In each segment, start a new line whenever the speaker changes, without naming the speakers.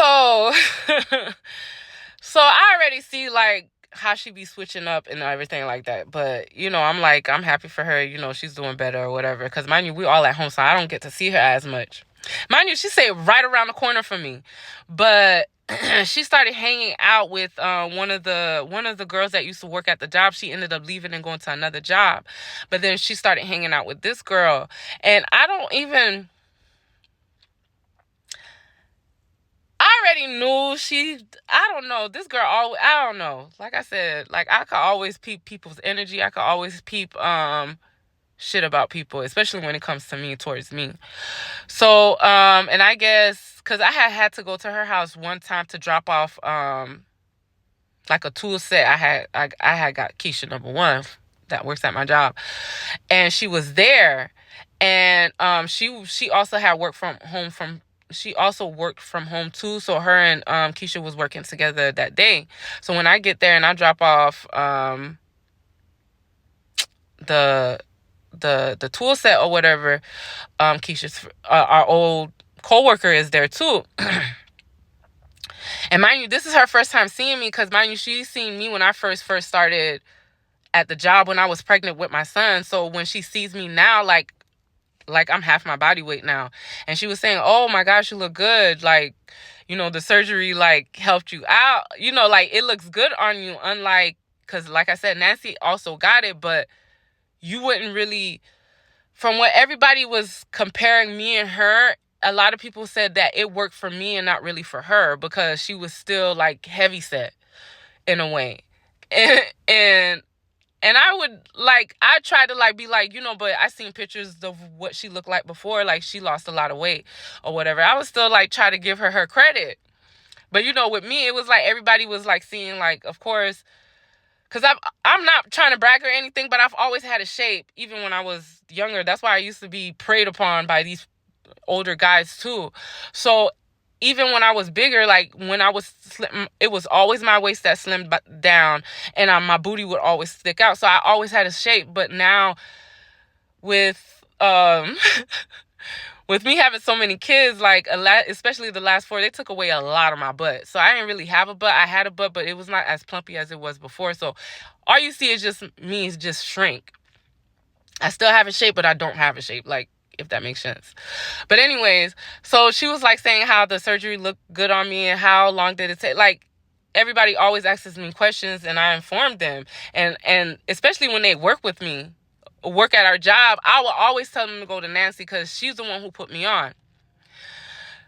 So, so I already see like how she be switching up and everything like that. But I'm like, I'm happy for her. She's doing better or whatever. Because mind you, we all at home, so I don't get to see her as much. Mind you, she stayed right around the corner from me, but she started hanging out with one of the girls that used to work at the job. She ended up leaving and going to another job, but then she started hanging out with this girl, and I already knew I don't know, this girl always, I don't know. Like I said, like I could always peep people's energy. I could always peep shit about people, especially when it comes to me, towards me. So, and I guess because I had to go to her house one time to drop off like a tool set. I had got Keisha number one that works at my job, and she was there, and she also had worked from home from she also worked from home too. So her and Keisha was working together that day. So when I get there and I drop off the the tool set or whatever, Keisha's our old coworker is there too. And mind you, this is her first time seeing me, because mind you, she's seen me when I first started at the job when I was pregnant with my son. So when she sees me now, like I'm half my body weight now. And she was saying, "Oh my gosh, you look good. Like, the surgery like helped you out. Like it looks good on you." Unlike, because like I said, Nancy also got it, but you wouldn't really, from what everybody was comparing me and her, a lot of people said that it worked for me and not really for her, because she was still like heavy set in a way. And and I tried to like be like, but I seen pictures of what she looked like before, like she lost a lot of weight or whatever. I was still like try to give her credit. But with me, it was like everybody was like seeing, like, of course, because I'm not trying to brag or anything, but I've always had a shape, even when I was younger. That's why I used to be preyed upon by these older guys too. So even when I was bigger, like when I was slim, it was always my waist that slimmed down, and my booty would always stick out. So I always had a shape. But now with with me having so many kids, like especially the last four, they took away a lot of my butt. So I didn't really have a butt. I had a butt, but it was not as plumpy as it was before. So all you see is just me is just shrink. I still have a shape, but I don't have a shape, like, if that makes sense. But anyways, so she was like saying how the surgery looked good on me and how long did it take. Like, everybody always asks me questions, and I informed them. And especially when they work with me, work at our job, I will always tell them to go to Nancy, because she's the one who put me on.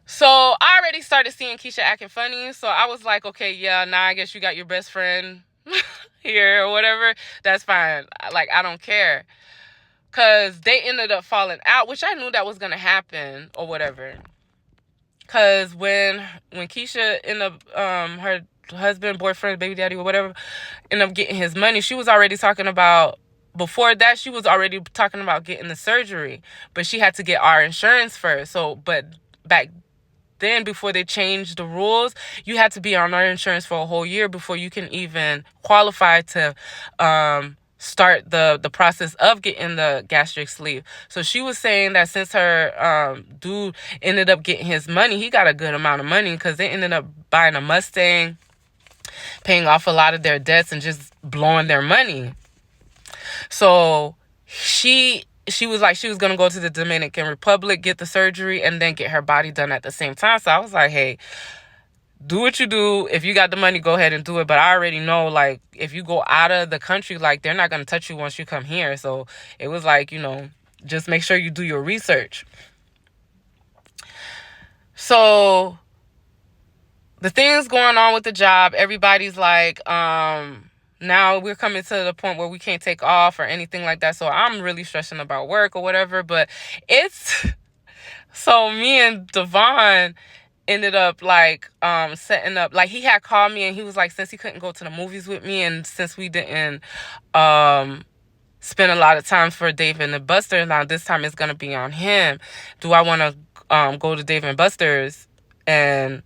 So I already started seeing Keisha acting funny. So I was like, okay, yeah, now I guess you got your best friend here or whatever. That's fine. Like, I don't care. Because they ended up falling out, which I knew that was going to happen or whatever. Because when Keisha ended up, her husband, boyfriend, baby daddy, or whatever, ended up getting his money, she was already talking about, before that, she was already talking about getting the surgery. But she had to get our insurance first. So, but back then, before they changed the rules, you had to be on our insurance for a whole year before you can even qualify to start the process of getting the gastric sleeve. So she was saying that since her dude ended up getting his money, he got a good amount of money, because they ended up buying a Mustang, paying off a lot of their debts, and just blowing their money. So she was like, she was going to go to the Dominican Republic, get the surgery, and then get her body done at the same time. So I was like, hey, do what you do. If you got the money, go ahead and do it. But I already know, like, if you go out of the country, like, they're not going to touch you once you come here. So it was like, just make sure you do your research. So the things going on with the job, everybody's like, now we're coming to the point where we can't take off or anything like that. So I'm really stressing about work or whatever. But it's so me and Devon ended up like setting up, like, he had called me and he was like, since he couldn't go to the movies with me, and since we didn't spend a lot of time for Dave and Buster's, now this time it's gonna be on him. Do I want to go to Dave and Buster's and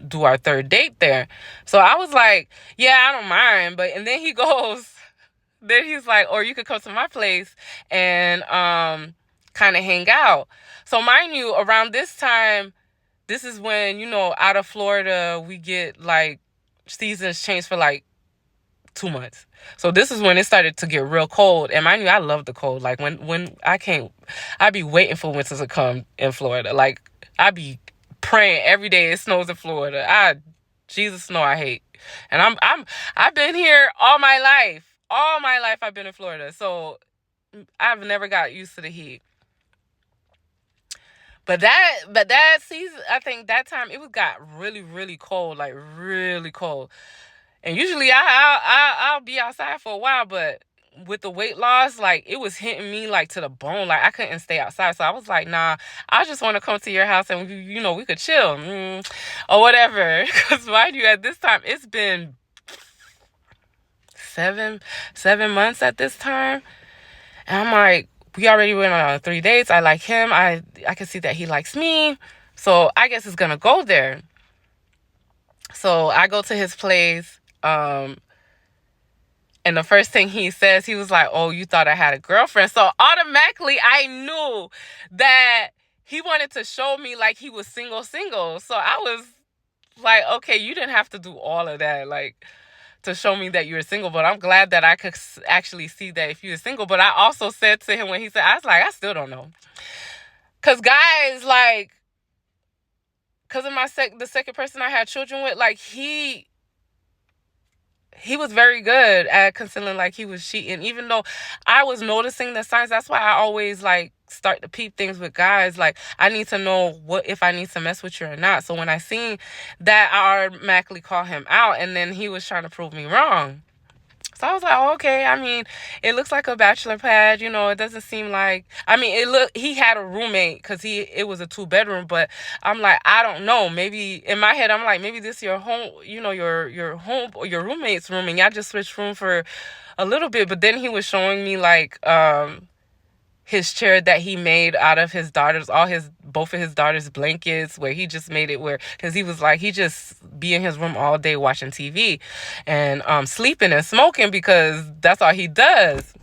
do our third date there? So I was like, yeah, I don't mind. But and then he goes, then he's like, or you could come to my place and kind of hang out. So mind you, around this time, this is when, out of Florida, we get like seasons change for like 2 months. So this is when it started to get real cold. And mind you, I love the cold. Like when I be waiting for winter to come in Florida. Like I be praying every day it snows in Florida. Jesus snow I hate. And I've been here all my life. All my life I've been in Florida. So I've never got used to the heat. But that season, I think that time it got really, really cold, like really cold. And usually I'll be outside for a while, but with the weight loss, like it was hitting me like to the bone. Like I couldn't stay outside. So I was like, nah, I just want to come to your house and we could chill or whatever. Because mind you, at this time, it's been 7 months at this time. And I'm like, we already went on 3 dates. I like him. I can see that he likes me. So I guess it's going to go there. So I go to his place. And the first thing he says, he was like, oh, you thought I had a girlfriend. So automatically I knew that he wanted to show me like he was single. So I was like, okay, you didn't have to do all of that. Like, to show me that you were single, but I'm glad that I could actually see that if you were single. But I also said to him when he said, I was like, I still don't know. Because guys, like, because of the second person I had children with, like, he was very good at concealing like he was cheating, even though I was noticing the signs. That's why I always like start to peep things with guys. Like I need to know if I need to mess with you or not. So when I seen that, I automatically call him out, and then he was trying to prove me wrong. So I was like, oh, okay. I mean, it looks like a bachelor pad. It doesn't seem like. I mean, he had a roommate because it was a 2-bedroom. But I'm like, I don't know. Maybe in my head, I'm like, maybe this is your home. Your home or your roommate's room, and y'all just switched room for a little bit. But then he was showing me like his chair that he made out of both of his daughters' blankets, where he just made it because he was like, he just be in his room all day watching TV and sleeping and smoking because that's all he does.